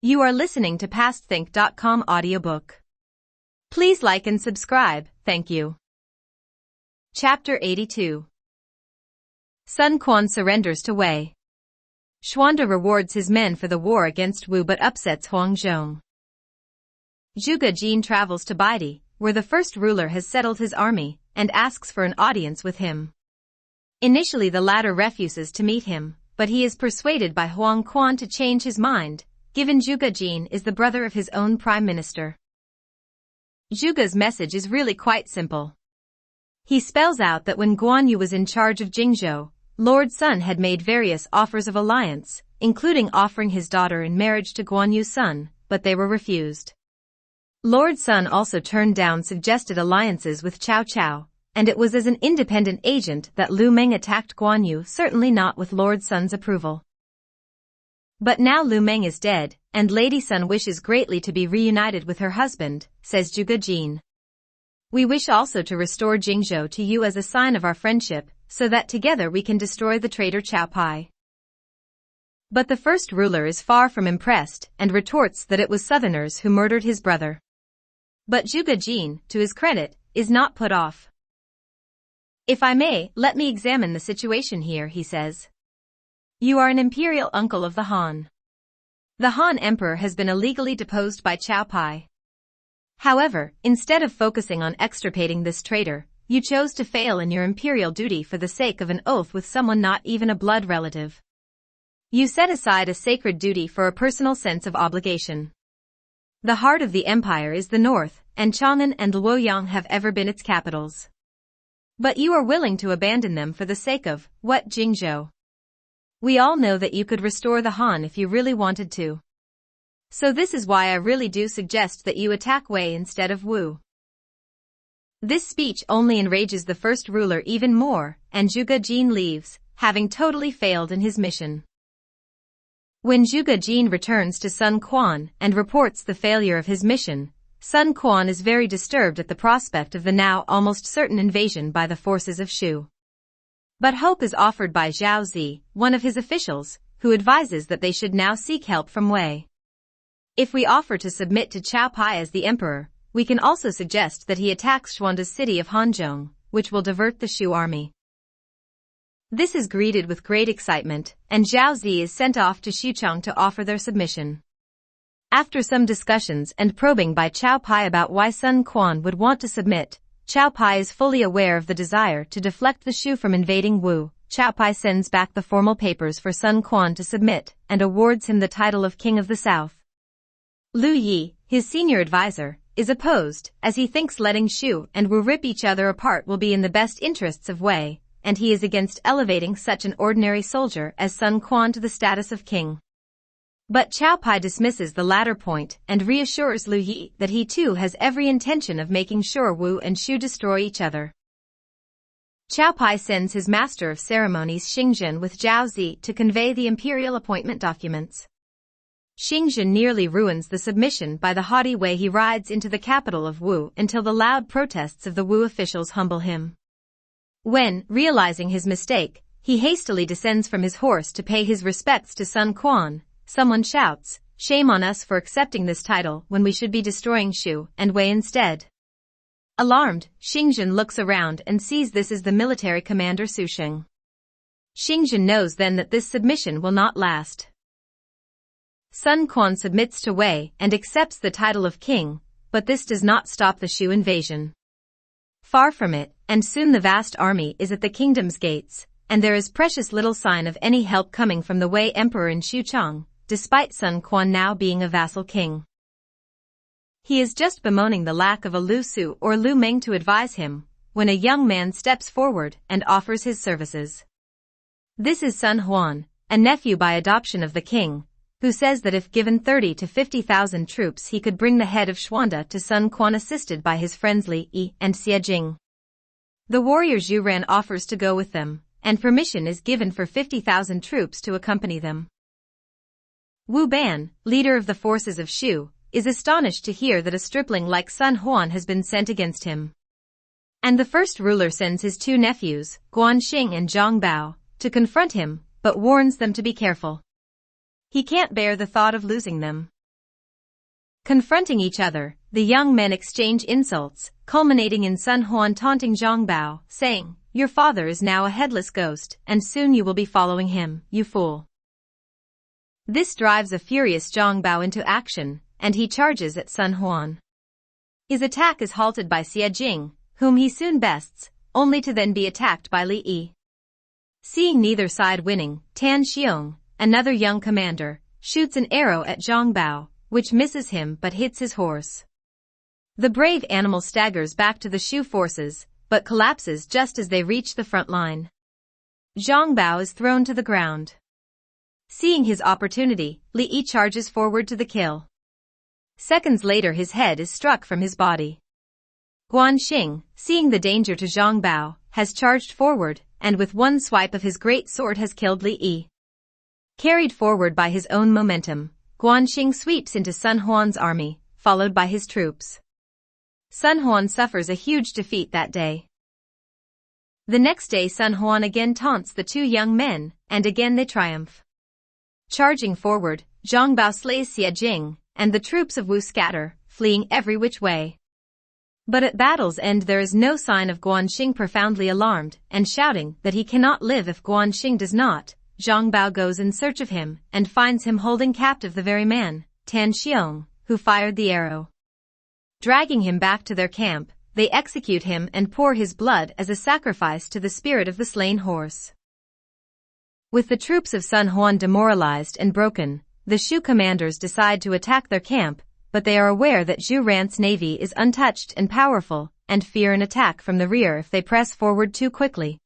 You are listening to PastThink.com audiobook. Please like and subscribe, thank you. Chapter 82. Sun Quan surrenders to Wei. Xuande rewards his men for the war against Wu but upsets Guanzhong. Zhuge Jin travels to Baidi, where the first ruler has settled his army, and asks for an audience with him. Initially the latter refuses to meet him, but he is persuaded by Huang Quan to change his mind, given Zhuge Jin is the brother of his own prime minister. Zhuge's message is really quite simple. He spells out that when Guan Yu was in charge of Jingzhou, Lord Sun had made various offers of alliance, including offering his daughter in marriage to Guan Yu's son, but they were refused. Lord Sun also turned down suggested alliances with Cao Cao, and it was as an independent agent that Lu Meng attacked Guan Yu, certainly not with Lord Sun's approval. But now Lu Meng is dead, and Lady Sun wishes greatly to be reunited with her husband, says Zhuge Jin. We wish also to restore Jingzhou to you as a sign of our friendship, so that together we can destroy the traitor Cao Pai. But the first ruler is far from impressed and retorts that it was Southerners who murdered his brother. But Zhuge Jin, to his credit, is not put off. If I may, let me examine the situation here, he says. You are an imperial uncle of the Han. The Han emperor has been illegally deposed by Cao Pai. However, instead of focusing on extirpating this traitor, you chose to fail in your imperial duty for the sake of an oath with someone not even a blood relative. You set aside a sacred duty for a personal sense of obligation. The heart of the empire is the north, and Chang'an and Luoyang have ever been its capitals. But you are willing to abandon them for the sake of, what, Jingzhou? We all know that you could restore the Han if you really wanted to. So this is why I really do suggest that you attack Wei instead of Wu. This speech only enrages the first ruler even more, and Zhuge Jin leaves, having totally failed in his mission. When Zhuge Jin returns to Sun Quan and reports the failure of his mission, Sun Quan is very disturbed at the prospect of the now almost certain invasion by the forces of Shu. But hope is offered by Zhao Zi, one of his officials, who advises that they should now seek help from Wei. If we offer to submit to Cao Pai as the emperor, we can also suggest that he attacks Xuande's city of Hanzhong, which will divert the Shu army. This is greeted with great excitement, and Zhao Zi is sent off to Xuchang to offer their submission. After some discussions and probing by Cao Pai about why Sun Quan would want to submit, Cao Pai is fully aware of the desire to deflect the Shu from invading Wu. Cao Pai sends back the formal papers for Sun Quan to submit and awards him the title of King of the South. Lu Yi, his senior advisor, is opposed, as he thinks letting Shu and Wu rip each other apart will be in the best interests of Wei, and he is against elevating such an ordinary soldier as Sun Quan to the status of king. But Cao Pai dismisses the latter point and reassures Lu Yi that he too has every intention of making sure Wu and Shu destroy each other. Cao Pai sends his master of ceremonies Xingzhen with Zhao Zi to convey the imperial appointment documents. Xingzhen nearly ruins the submission by the haughty way he rides into the capital of Wu until the loud protests of the Wu officials humble him. When, realizing his mistake, he hastily descends from his horse to pay his respects to Sun Quan, someone shouts, "Shame on us for accepting this title when we should be destroying Shu and Wei instead." Alarmed, Xingzhen looks around and sees this as the military commander Su Sheng. Xingzhen knows then that this submission will not last. Sun Quan submits to Wei and accepts the title of king, but this does not stop the Shu invasion. Far from it, and soon the vast army is at the kingdom's gates, and there is precious little sign of any help coming from the Wei emperor in Xuchang, despite Sun Quan now being a vassal king. He is just bemoaning the lack of a Lu Su or Lu Meng to advise him, when a young man steps forward and offers his services. This is Sun Huan, a nephew by adoption of the king, who says that if given 30 to 50,000 troops he could bring the head of Xuande to Sun Quan assisted by his friends Li Yi and Xie Jing. The warrior Zhu Ran offers to go with them, and permission is given for 50,000 troops to accompany them. Wu Ban, leader of the forces of Shu, is astonished to hear that a stripling like Sun Huan has been sent against him. And the first ruler sends his two nephews, Guanxing and Zhang Bao, to confront him, but warns them to be careful. He can't bear the thought of losing them. Confronting each other, the young men exchange insults, culminating in Sun Huan taunting Zhang Bao, saying, "Your father is now a headless ghost, and soon you will be following him, you fool." This drives a furious Zhang Bao into action, and he charges at Sun Huan. His attack is halted by Xie Jing, whom he soon bests, only to then be attacked by Li Yi. Seeing neither side winning, Tan Xiong, another young commander, shoots an arrow at Zhang Bao, which misses him but hits his horse. The brave animal staggers back to the Shu forces, but collapses just as they reach the front line. Zhang Bao is thrown to the ground. Seeing his opportunity, Li Yi charges forward to the kill. Seconds later his head is struck from his body. Guanzhong, seeing the danger to Zhang Bao, has charged forward, and with one swipe of his great sword has killed Li Yi. Carried forward by his own momentum, Guanzhong sweeps into Sun Huan's army, followed by his troops. Sun Huan suffers a huge defeat that day. The next day Sun Huan again taunts the two young men, and again they triumph. Charging forward, Zhang Bao slays Xie Jing, and the troops of Wu scatter, fleeing every which way. But at battle's end there is no sign of Guanzhong. Profoundly alarmed, and shouting that he cannot live if Guanzhong does not, Zhang Bao goes in search of him, and finds him holding captive the very man, Tan Xiong, who fired the arrow. Dragging him back to their camp, they execute him and pour his blood as a sacrifice to the spirit of the slain horse. With the troops of Sun Huan demoralized and broken, the Shu commanders decide to attack their camp, but they are aware that Zhu Ran's navy is untouched and powerful, and fear an attack from the rear if they press forward too quickly.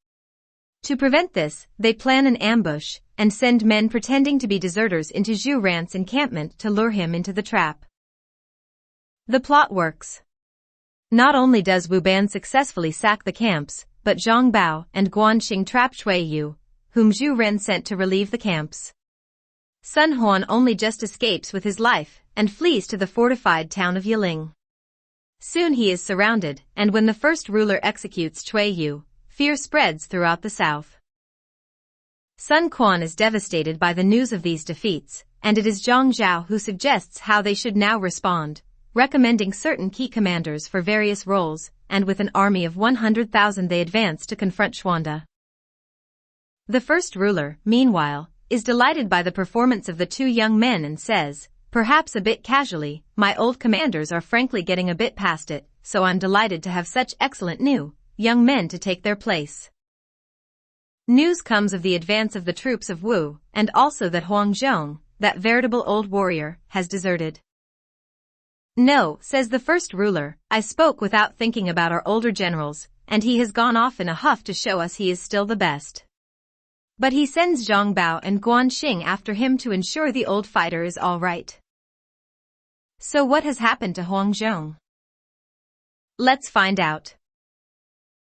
To prevent this, they plan an ambush, and send men pretending to be deserters into Zhu Ran's encampment to lure him into the trap. The plot works. Not only does Wu Ban successfully sack the camps, but Zhang Bao and Guanzhong trap Shui Yu, whom Zhu Ren sent to relieve the camps. Sun Huan only just escapes with his life, and flees to the fortified town of Yiling. Soon he is surrounded, and when the first ruler executes Shui Yu, fear spreads throughout the south. Sun Quan is devastated by the news of these defeats, and it is Zhang Zhao who suggests how they should now respond, recommending certain key commanders for various roles, and with an army of 100,000 they advance to confront Xuanda. The first ruler, meanwhile, is delighted by the performance of the two young men and says, perhaps a bit casually, "My old commanders are frankly getting a bit past it, so I'm delighted to have such excellent new, young men to take their place." News comes of the advance of the troops of Wu, and also that Guanzhong, that veritable old warrior, has deserted. "No," says the first ruler, "I spoke without thinking about our older generals, and he has gone off in a huff to show us he is still the best." But he sends Zhang Bao and Guanzhong after him to ensure the old fighter is all right. So what has happened to Guanzhong? Let's find out.